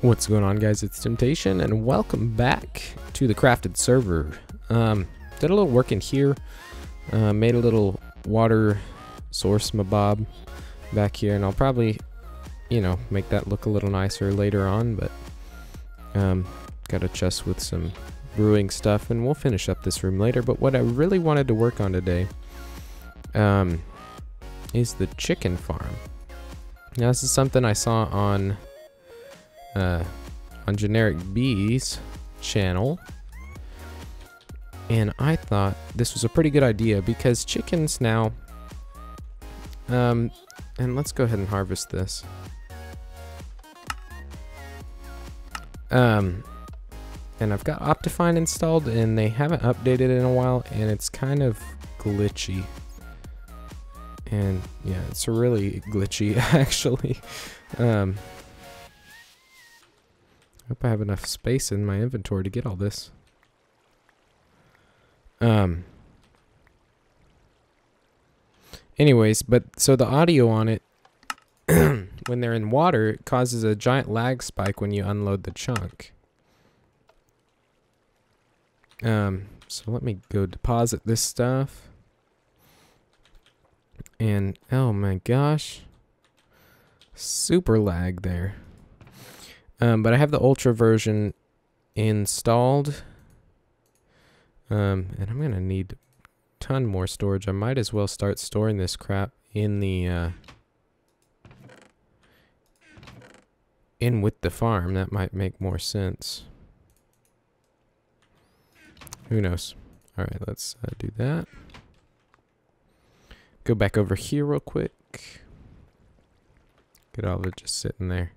What's going on, guys? It's Temptation, and welcome back to the Crafted server. Did a little work in here, made a little water source mabob back here, and I'll probably, make that look a little nicer later on, but got a chest with some brewing stuff, and we'll finish up this room later. But what I really wanted to work on today is the chicken farm. Now, this is something I saw on Generic B's channel, and I thought this was a pretty good idea because chickens now, and let's go ahead and harvest this. And I've got Optifine installed, and they haven't updated in a while, and it's kind of glitchy. And yeah, it's really glitchy actually. Hope I have enough space in my inventory to get all this. Anyways, but so the audio on it, when they're in water, it causes a giant lag spike when you unload the chunk. So let me go deposit this stuff. And oh my gosh, super lag there. But I have the Ultra version installed. And I'm going to need a ton more storage. I might as well start storing this crap in the in with the farm. That might make more sense. Who knows? All right, let's do that. Go back over here real quick. Get all of it just sitting there.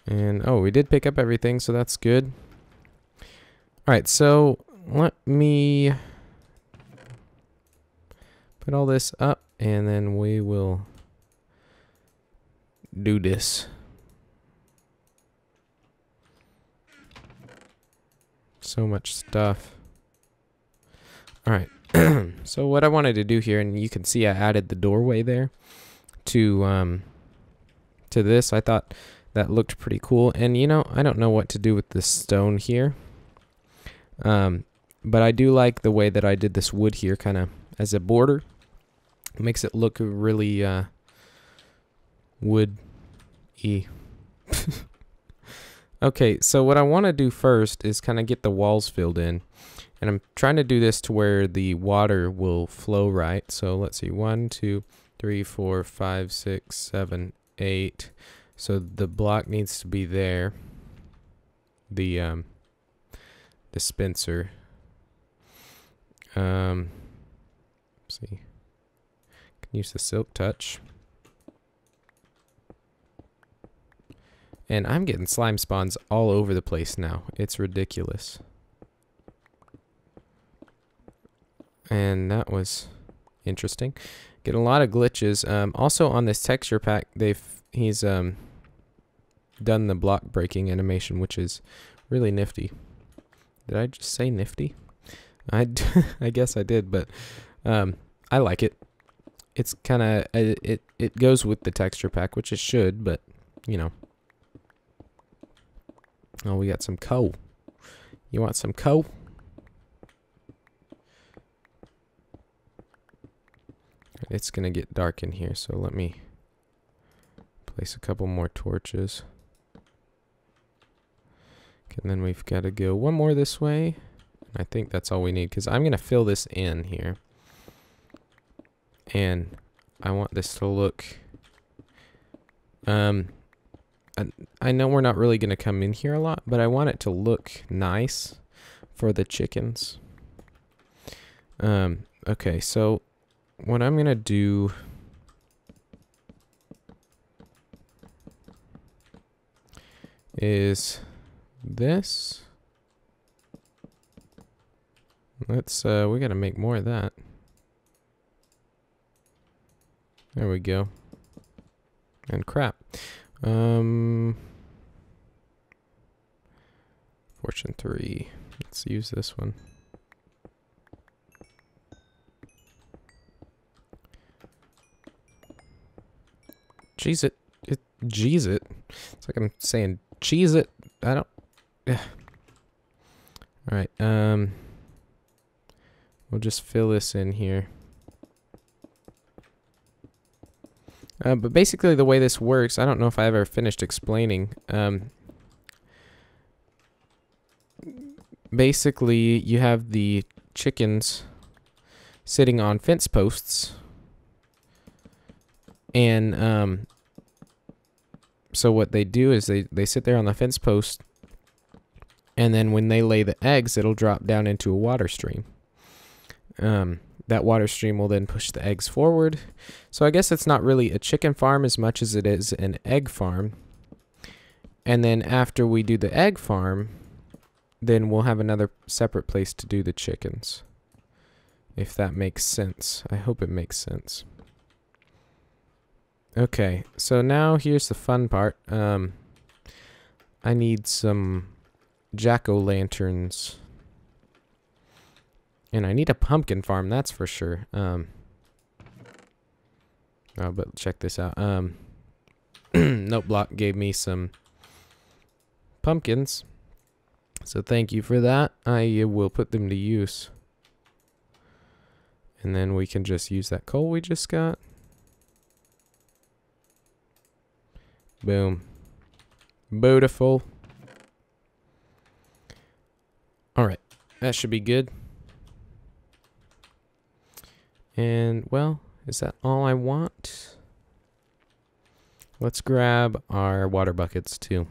And, oh, we did pick up everything, so that's good. Alright, so let me put all this up, and then we will do this. So much stuff. Alright, so what I wanted to do here, and you can see I added the doorway there to this. I thought that looked pretty cool, and I don't know what to do with this stone here, but I do like the way that I did this wood here kind of as a border. It makes it look really wood-y. Okay, so what I want to do first is kind of get the walls filled in, and I'm trying to do this to where the water will flow right. So let's see, 1, 2, 3, 4, 5, 6, 7, 8. So the block needs to be there. The dispenser. Let's see. Can use the silk touch. And I'm getting slime spawns all over the place now. It's ridiculous. And that was interesting. Get a lot of glitches. Also on this texture pack, he's done the block breaking animation, which is really nifty. Did I just say nifty? I guess I did, but I like it. It's kind of it goes with the texture pack, which it should, but Oh, we got some coal. You want some coal? It's gonna get dark in here, so let me place a couple more torches. Okay, and then we've got to go one more this way. I think that's all we need, because I'm gonna fill this in here, and I want this to look. I know we're not really gonna come in here a lot, but I want it to look nice for the chickens. Okay, so what I'm gonna do is this. Let's we gotta make more of that. There we go. And crap. Fortune 3. Let's use this one. Cheese it. Cheese it. It's like I'm saying cheese it. I don't. Yeah. All right. We'll just fill this in here. But basically the way this works, I don't know if I ever finished explaining. Basically, you have the chickens sitting on fence posts. And so what they do is they sit there on the fence post, and then when they lay the eggs, it'll drop down into a water stream. That water stream will then push the eggs forward. So I guess it's not really a chicken farm as much as it is an egg farm. And then after we do the egg farm, then we'll have another separate place to do the chickens. If that makes sense. I hope it makes sense. Okay, so now here's the fun part. I need some jack-o'-lanterns. And I need a pumpkin farm, that's for sure. Oh, but check this out. Noteblock gave me some pumpkins. So thank you for that. I will put them to use. And then we can just use that coal we just got. Boom. Beautiful. Alright, that should be good. And, well, is that all I want? Let's grab our water buckets, too.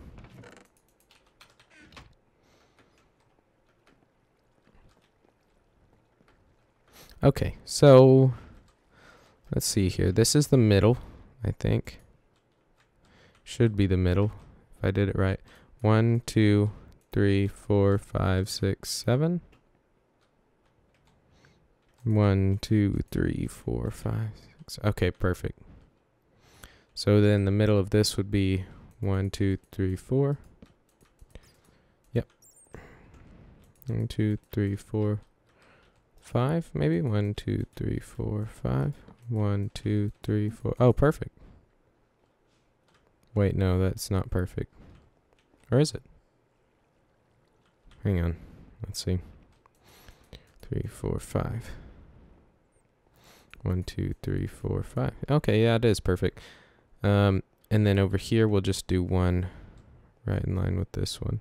Okay, so let's see here. This is the middle, I think. Should be the middle, if I did it right. 1, 2, 3, 4, 5, 6, 7. 1, 2, 3, 4, 5, 6. Okay, perfect. So then the middle of this would be 1, 2, 3, 4. Yep. 1, 2, 3, 4, 5, maybe. 1, 2, 3, 4, 5. 1, 2, 3, 4. Oh, perfect. Wait, no, that's not perfect. Or is it? Hang on. Let's see. 3, 4, 5. 1, 2, 3, 4, 5. Okay, yeah, it is perfect. And then over here, we'll just do one right in line with this one.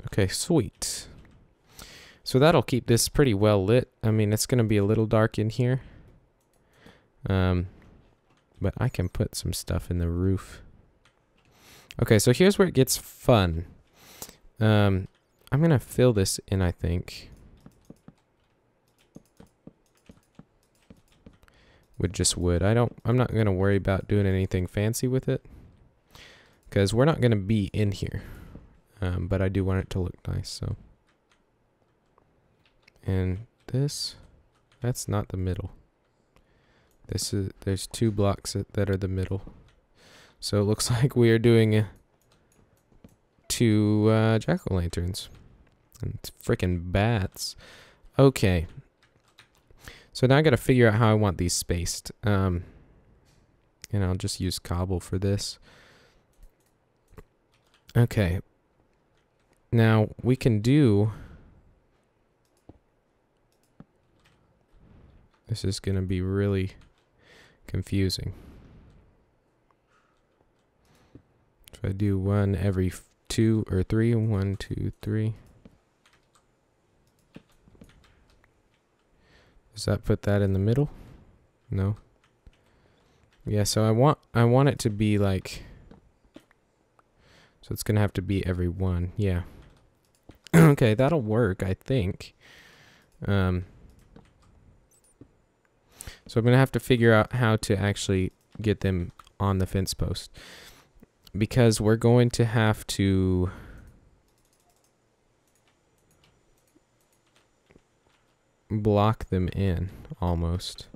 Okay, sweet. So that'll keep this pretty well lit. I mean, it's going to be a little dark in here. But I can put some stuff in the roof. Okay, so here's where it gets fun. I'm going to fill this in, I think. With just wood. I'm not going to worry about doing anything fancy with it. Because we're not going to be in here. But I do want it to look nice, so. And this, that's not the middle. There's 2 blocks that are the middle. So it looks like we are doing 2 jack-o'-lanterns. And freaking bats. Okay. So now I gotta figure out how I want these spaced. And I'll just use cobble for this. Okay. Now we can do... This is gonna be really confusing. If I do 1 every 2 or 3, 1, 2, 3. Does that put that in the middle? No. Yeah, so I want it to be like, so it's gonna have to be every 1. Yeah. Okay, that'll work, I think. So I'm gonna have to figure out how to actually get them on the fence post, because we're going to have to block them in almost.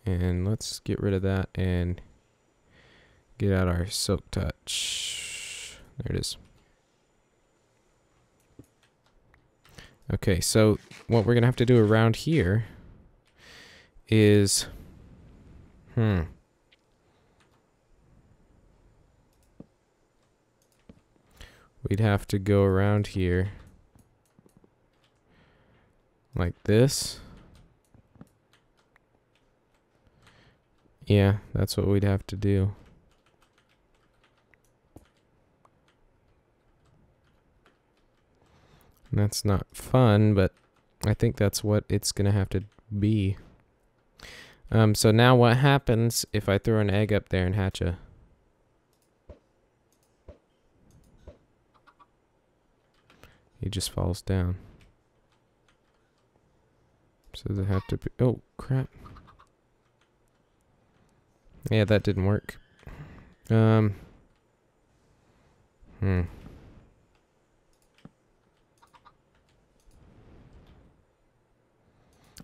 And let's get rid of that and get out our silk touch. There it is. Okay, so what we're gonna have to do around here is We'd have to go around here like this. Yeah, that's what we'd have to do. And that's not fun, but I think that's what it's gonna have to be. So now what happens if I throw an egg up there and hatch a... He just falls down. So does it have to be... Oh, crap. Yeah, that didn't work. Well,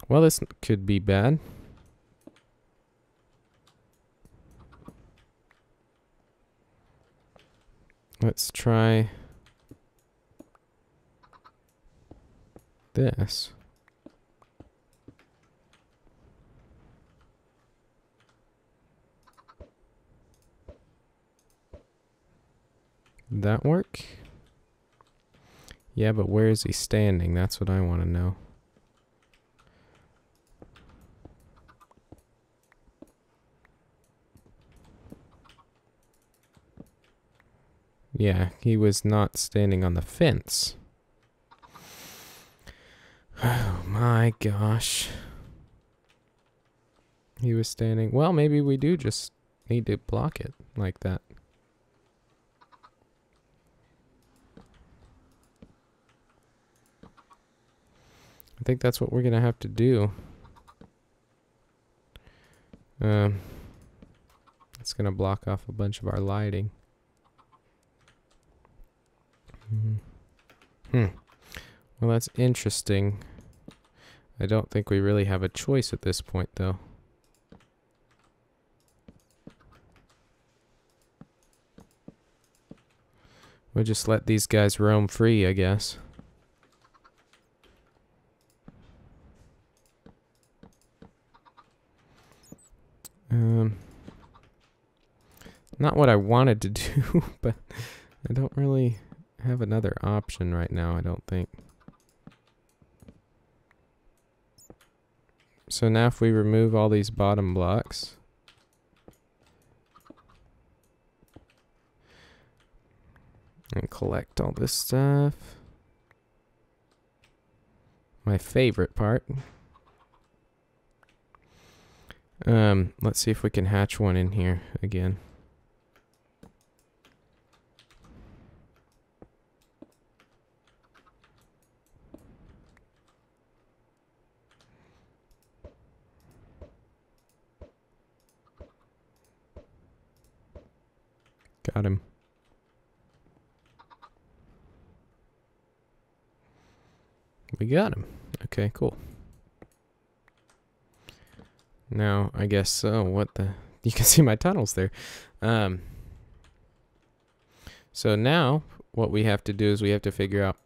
this could be bad. Let's try this. Did that work? Yeah, but where is he standing? That's what I want to know. Yeah, he was not standing on the fence. Oh my gosh. He was standing... Well, maybe we do just need to block it like that. I think that's what we're gonna have to do. It's gonna block off a bunch of our lighting. Well, that's interesting. I don't think we really have a choice at this point, though. We'll just let these guys roam free, I guess. Not what I wanted to do, but I don't really have another option right now, I don't think. So now if we remove all these bottom blocks, and collect all this stuff. My favorite part. Let's see if we can hatch one in here again. Got him. We got him. Okay, cool. Now, I guess, what the... You can see my tunnels there. So now, what we have to do is we have to figure out...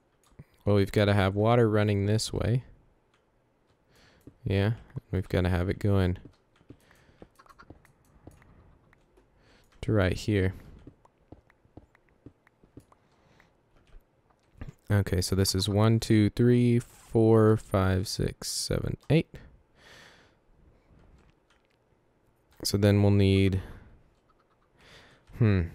Well, we've got to have water running this way. Yeah, we've got to have it going to right here. Okay, so this is 1, 2, 3, 4, 5, 6, 7, 8. So then we'll need... What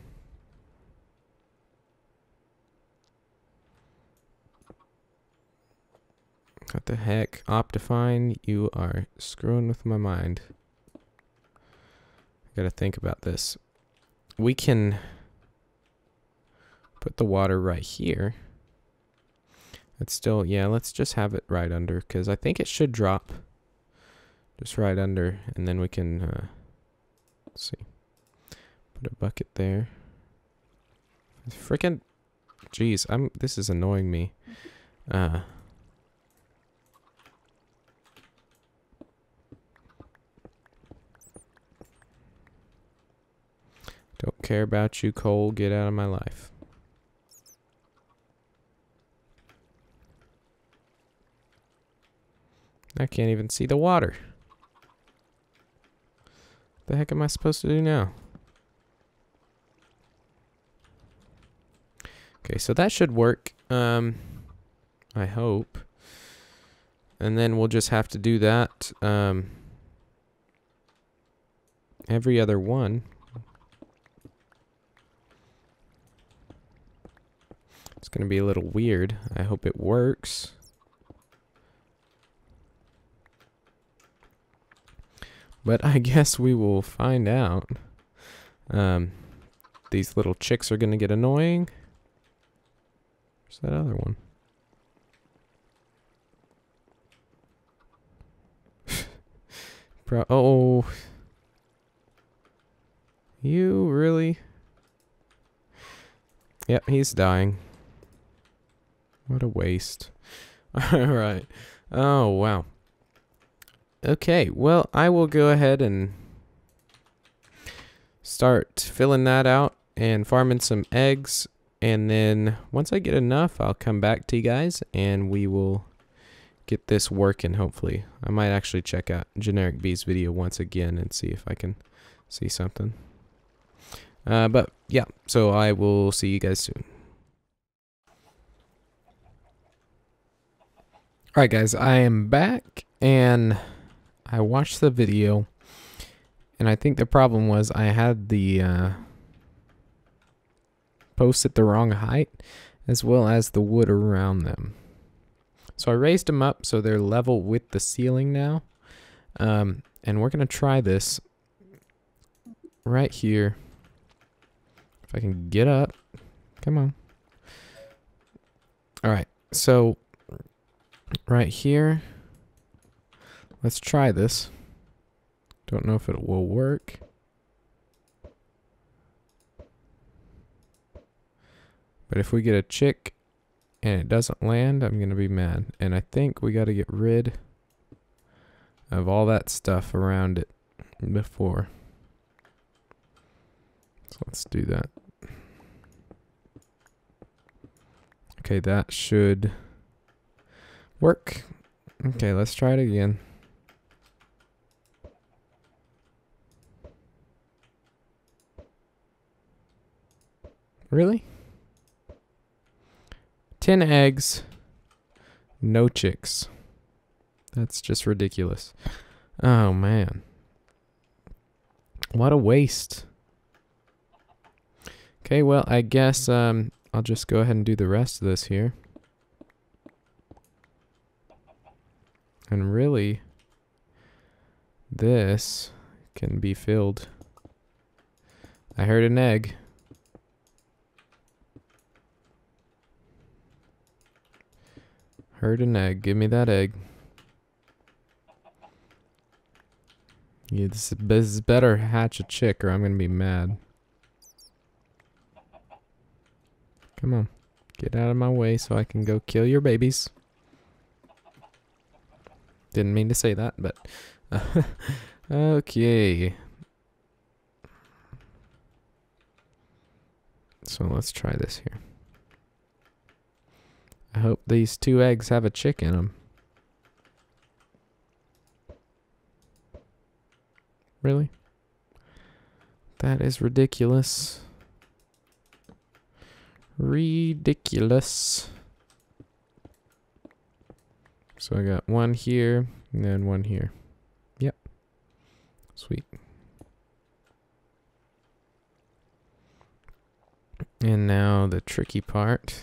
the heck? Optifine, you are screwing with my mind. I gotta think about this. We can put the water right here. It's still, yeah, let's just have it right under, because I think it should drop just right under, and then we can, let's see, put a bucket there. Frickin', jeez, this is annoying me. Don't care about you, Cole, get out of my life. I can't even see the water. The heck am I supposed to do now? Okay, so that should work. I hope. And then we'll just have to do that every other one. It's going to be a little weird. I hope it works. But I guess we will find out. These little chicks are going to get annoying. Where's that other one? Oh. You really? Yep, he's dying. What a waste. Alright. Oh, wow. Okay, well, I will go ahead and start filling that out and farming some eggs. And then once I get enough, I'll come back to you guys and we will get this working, hopefully. I might actually check out Generic Bee's video once again and see if I can see something. But yeah, so I will see you guys soon. Alright guys, I am back and I watched the video and I think the problem was I had the posts at the wrong height as well as the wood around them. So I raised them up so they're level with the ceiling now. And we're going to try this right here. If I can get up. Come on. Alright, so right here. Let's try this. Don't know if it will work. But if we get a chick and it doesn't land, I'm going to be mad. And I think we got to get rid of all that stuff around it before. So let's do that. Okay, that should work. Okay, let's try it again. Really? 10 eggs, no chicks. That's just ridiculous. Oh man. What a waste. Okay, well, I guess I'll just go ahead and do the rest of this here. And really, this can be filled. I heard an egg. Heard an egg. Give me that egg. Yeah, this is better hatch a chick or I'm gonna be mad. Come on. Get out of my way so I can go kill your babies. Didn't mean to say that, but okay. So let's try this here. I hope these 2 eggs have a chick in them. Really? That is ridiculous. Ridiculous. So I got 1 here and then 1 here. Yep. Sweet. And now the tricky part.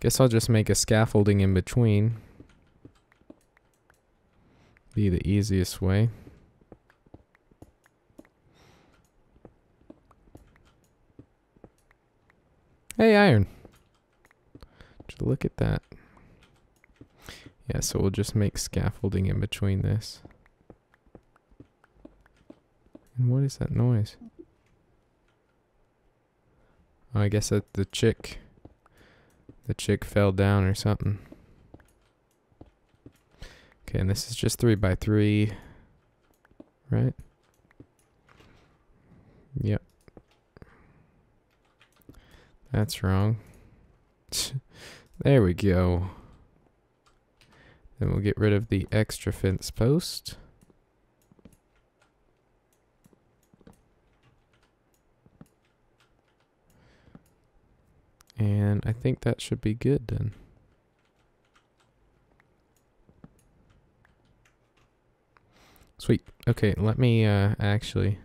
Guess I'll just make a scaffolding in between. Be the easiest way. Hey, iron. Just look at that. Yeah, so we'll just make scaffolding in between this. And what is that noise? Oh, I guess that the chick fell down or something. Okay, and this is just 3 by 3, right? Yep. That's wrong. There we go. Then we'll get rid of the extra fence post. And I think that should be good then. Sweet. Okay, let me actually,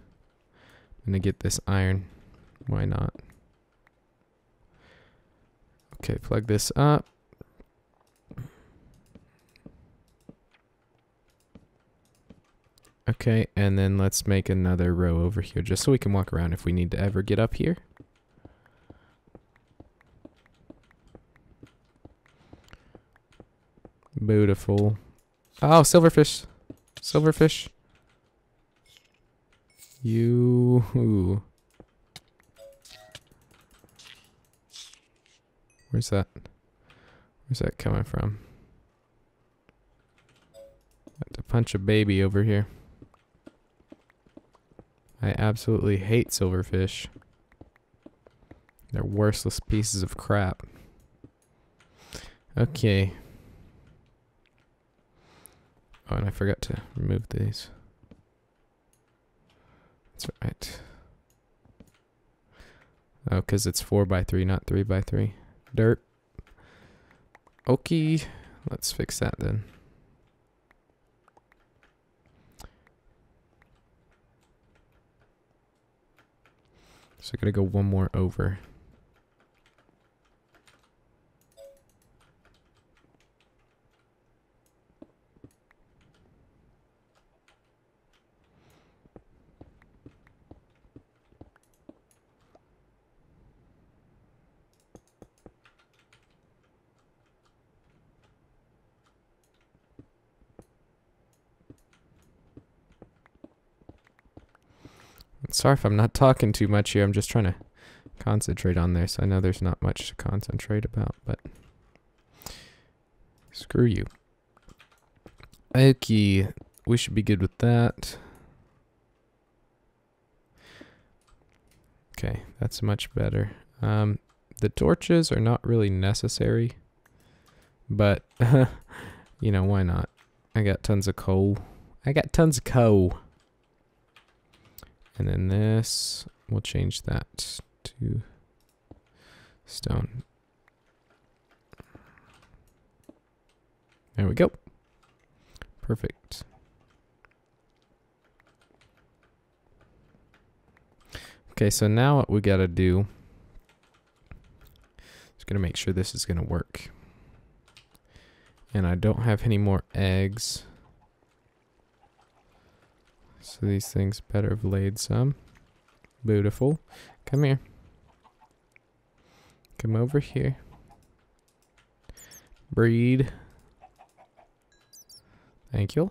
I'm gonna get this iron. Why not? Okay, plug this up. Okay, and then let's make another row over here just so we can walk around if we need to ever get up here. Beautiful. Oh, silverfish. Silverfish. You. Where's that? Where's that coming from? Got to punch a baby over here. I absolutely hate silverfish. They're worthless pieces of crap. Okay. Oh, and I forgot to remove these. That's right. Oh, because it's 4x3, not 3x3. Dirt. Okay. Let's fix that then. So I gotta go one more over. Sorry if I'm not talking too much here. I'm just trying to concentrate on this. I know there's not much to concentrate about, but screw you. Okay, we should be good with that. Okay, that's much better. The torches are not really necessary, but you know, why not? I got tons of coal. And then this, we'll change that to stone. There we go. Perfect. Okay, so now what we gotta do is gonna make sure this is gonna work. And I don't have any more eggs. So these things better have laid some. Beautiful. Come here. Come over here. Breed. Thank you.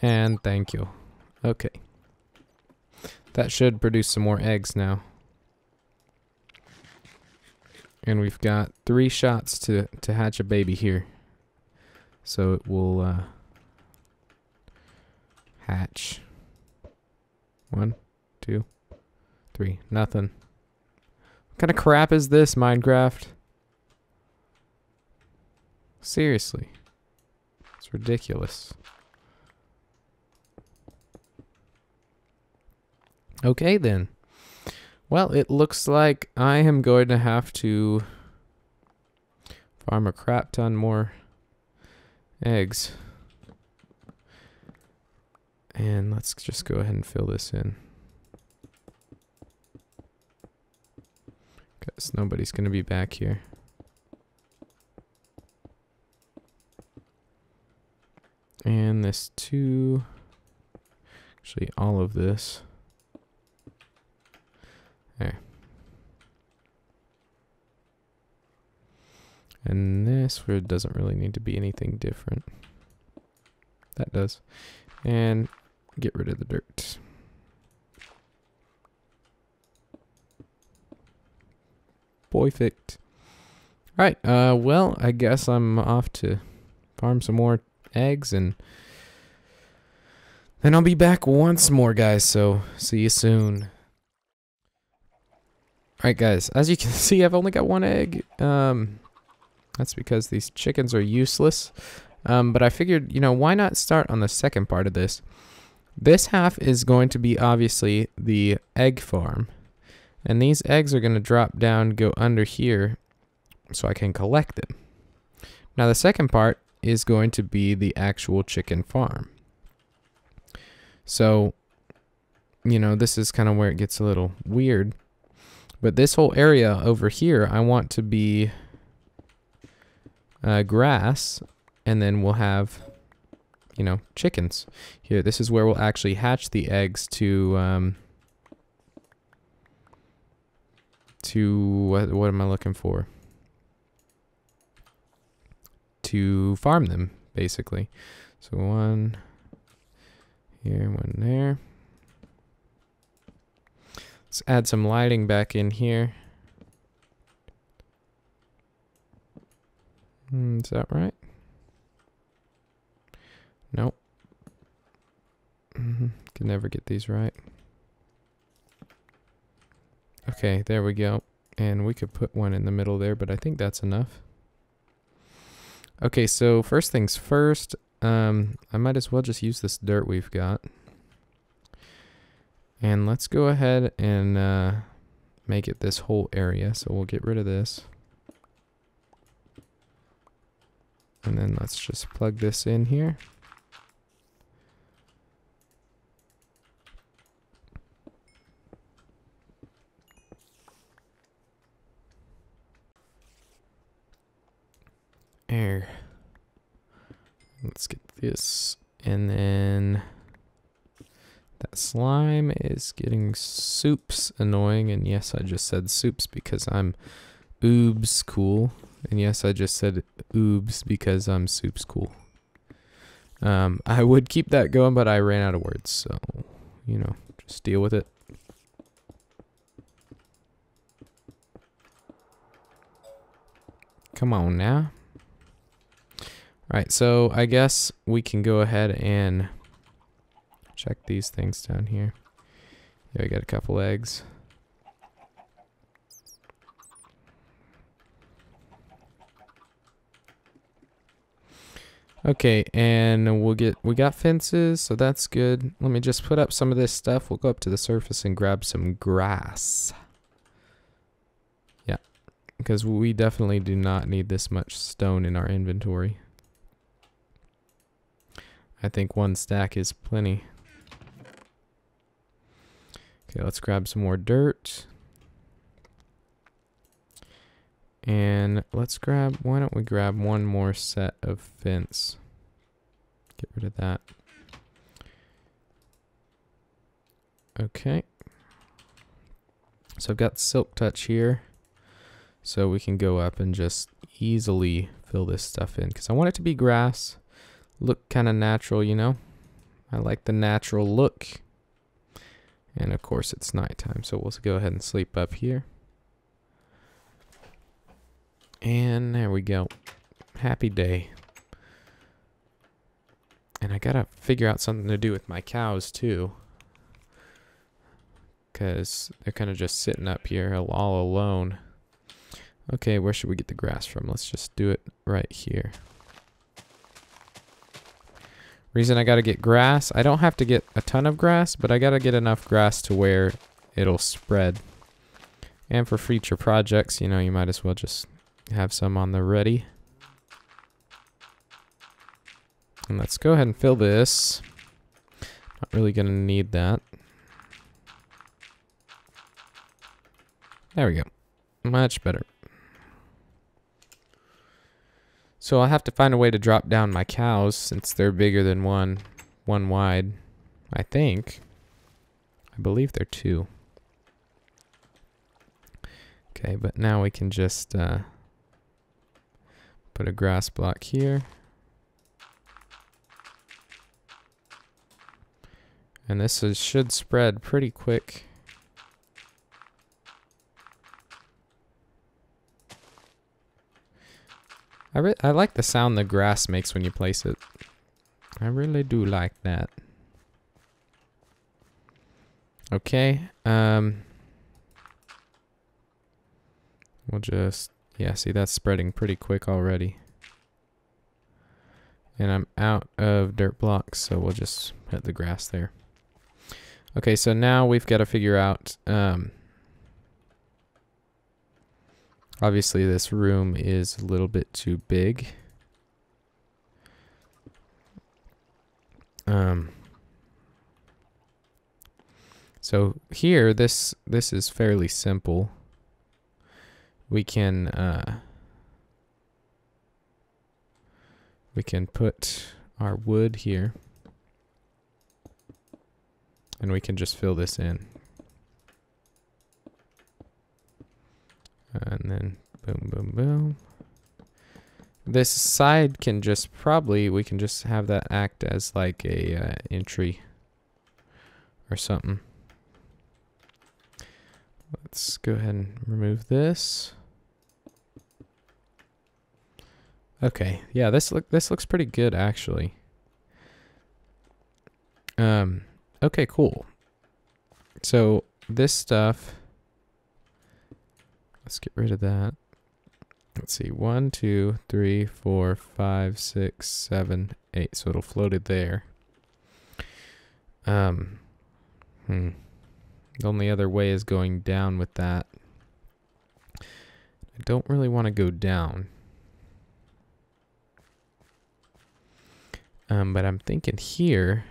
And thank you. Okay. That should produce some more eggs now. And we've got 3 shots to hatch a baby here. So it will hatch. 1, 2, 3. Nothing. What kind of crap is this, Minecraft? Seriously. It's ridiculous. Okay then. Well, it looks like I am going to have to farm a crap ton more eggs. And let's just go ahead and fill this in. Because nobody's going to be back here. And this too. Actually, all of this. There. And this, where it doesn't really need to be anything different. That does. And get rid of the dirt. Perfect. Alright, well, I guess I'm off to farm some more eggs, and then I'll be back once more, guys, so see you soon. Alright, guys, as you can see, I've only got 1 egg. That's because these chickens are useless. But I figured, you know, why not start on the second part of this? This half is going to be obviously the egg farm. And these eggs are going to drop down, go under here, so I can collect them. Now the second part is going to be the actual chicken farm. So, you know, this is kind of where it gets a little weird. But this whole area over here, I want to be grass, and then we'll have, you know, chickens. Here, this is where we'll actually hatch the eggs to what am I looking for? To farm them, basically. So one here, one there. Let's add some lighting back in here. Is that right? Nope. Can never get these right. Okay, there we go. And we could put one in the middle there, but I think that's enough. Okay, so first things first, I might as well just use this dirt we've got. And let's go ahead and make it this whole area. So we'll get rid of this. And then let's just plug this in here. There. Let's get this. And then that slime is getting soups annoying. And yes, I just said soups because I'm oobs cool. And yes, I just said oobs because I'm soups cool. I would keep that going, but I ran out of words. So, you know, just deal with it. Come on now. Alright, so I guess we can go ahead and check these things down here. Yeah, I got a couple eggs. Okay, and we got fences, so that's good. Let me just put up some of this stuff. We'll go up to the surface and grab some grass. Yeah, because we definitely do not need this much stone in our inventory. I think one stack is plenty. Okay, let's grab some more dirt. And let's grab, why don't we grab one more set of fence? Get rid of that. Okay. So I've got silk touch here. So we can go up and just easily fill this stuff in. Because I want it to be grass. Look kind of natural, you know? I like the natural look. And of course it's nighttime, so we'll go ahead and sleep up here. And there we go. Happy day. And I gotta figure out something to do with my cows too. Because they're kind of just sitting up here all alone. Okay, where should we get the grass from? Let's just do it right here. Reason I gotta get grass, I don't have to get a ton of grass, but I gotta get enough grass to where it'll spread. And for future projects, you know, you might as well just have some on the ready. And let's go ahead and fill this. Not really gonna need that. There we go. Much better. So I'll have to find a way to drop down my cows since they're bigger than one wide. I think. I believe they're 2. Okay, but now we can just put a grass block here. And this should spread pretty quick. I like the sound the grass makes when you place it. I really do like that. Okay. We'll just, yeah, see that's spreading pretty quick already. And I'm out of dirt blocks, so we'll just put the grass there. Okay, so now we've got to figure out Obviously, this room is a little bit too big. So here, this is fairly simple. We can put our wood here, and we can just fill this in. And then boom, boom, boom. This side can just we can just have that act as like a entry or something. Let's go ahead and remove this. Okay, yeah, this looks pretty good actually. Okay, cool. So this stuff, let's get rid of that. Let's see, 1, 2, 3, 4, 5, 6, 7, 8. So it'll float it there. The only other way is going down with that. I don't really want to go down. But I'm thinking here,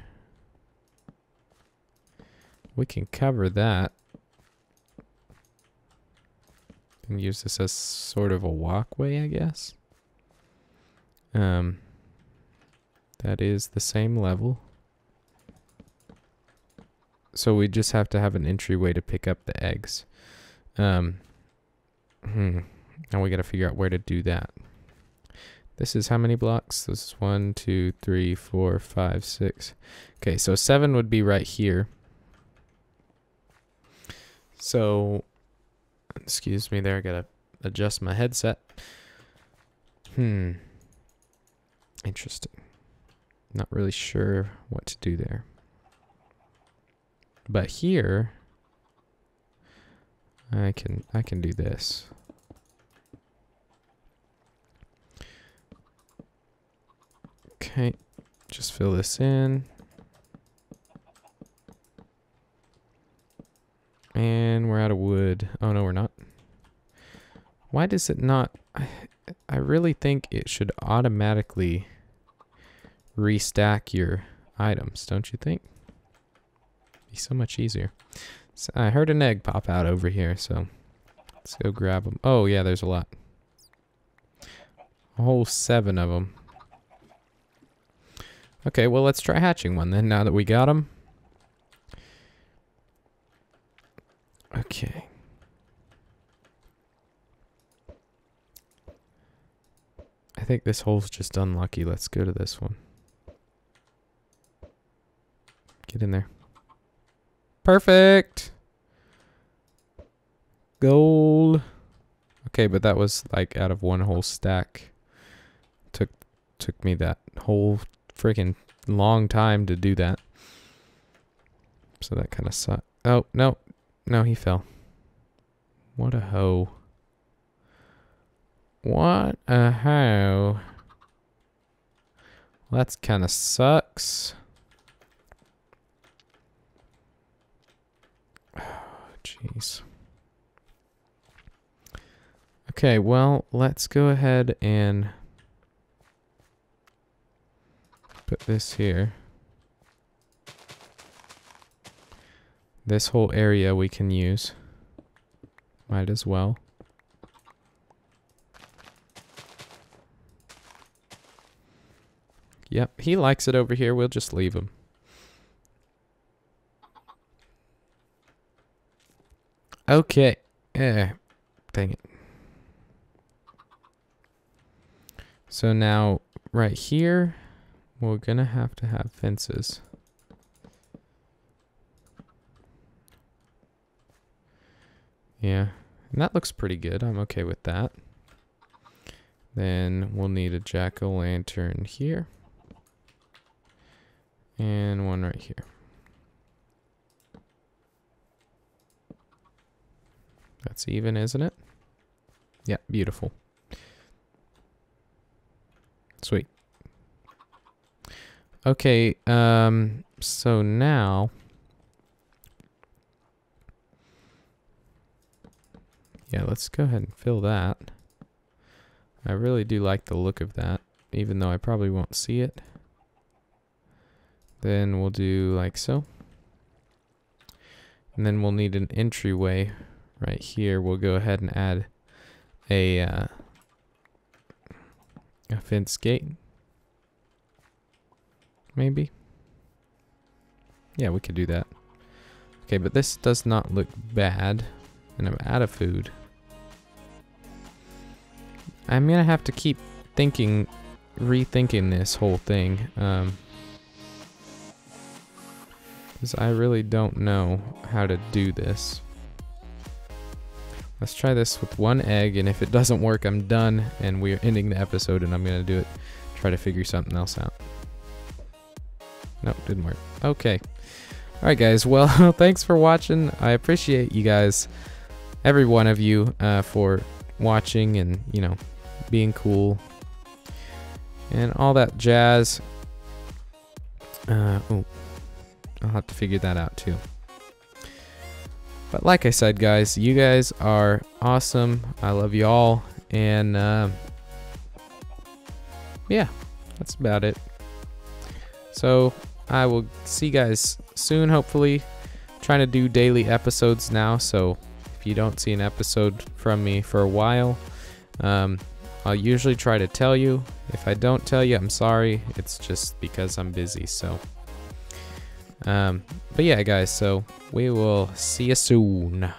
we can cover that and use this as sort of a walkway, I guess. That is the same level. So we just have to have an entryway to pick up the eggs. Now we gotta figure out where to do that. This is how many blocks? This is 1, 2, 3, 4, 5, 6. Okay, so 7 would be right here. So, excuse me there, I gotta adjust my headset. Interesting. Not really sure what to do there. But here, I can do this. Okay, just fill this in. And we're out of wood. Oh no, we're not. Why does it not? I really think it should automatically restack your items, don't you think? Be so much easier. So I heard an egg pop out over here, so let's go grab them. Oh yeah, there's a lot. A whole 7 of them. Okay, well let's try hatching one then, now that we got them. Okay. I think this hole's just unlucky. Let's go to this one. Get in there. Perfect! Gold. Okay, but that was like out of one whole stack. Took me that whole freaking long time to do that. So that kind of sucked. Oh, no. No, he fell. What a hoe. What a hoe. Well, that kind of sucks. Oh, jeez. Okay, well, let's go ahead and put this here. This whole area we can use. Might as well. Yep, he likes it over here. We'll just leave him. Okay. Dang it. So now, right here, we're gonna have to have fences. Yeah, and that looks pretty good. I'm okay with that. Then we'll need a jack-o'-lantern here. And one right here. That's even, isn't it? Yeah, beautiful. Sweet. Okay, so now... Yeah, let's go ahead and fill that. I really do like the look of that, even though I probably won't see it. Then we'll do like so. And then we'll need an entryway right here. We'll go ahead and add a fence gate. Maybe. Yeah, we could do that. Okay, but this does not look bad. And I'm out of food. I'm gonna have to keep rethinking this whole thing. Because I really don't know how to do this. Let's try this with one egg, and if it doesn't work, I'm done, and we're ending the episode, and I'm gonna do it. Try to figure something else out. Nope, didn't work. Okay. Alright guys, well, thanks for watching. I appreciate you guys, every one of you, for watching and, you know, being cool. And all that jazz. Oh, I'll have to figure that out too. But like I said, guys, you guys are awesome. I love you all. And, yeah, that's about it. So I will see you guys soon, hopefully. I'm trying to do daily episodes now, so if you don't see an episode from me for a while, I'll usually try to tell you. If I don't tell you, I'm sorry. It's just because I'm busy, so. But yeah, guys, so we will see you soon.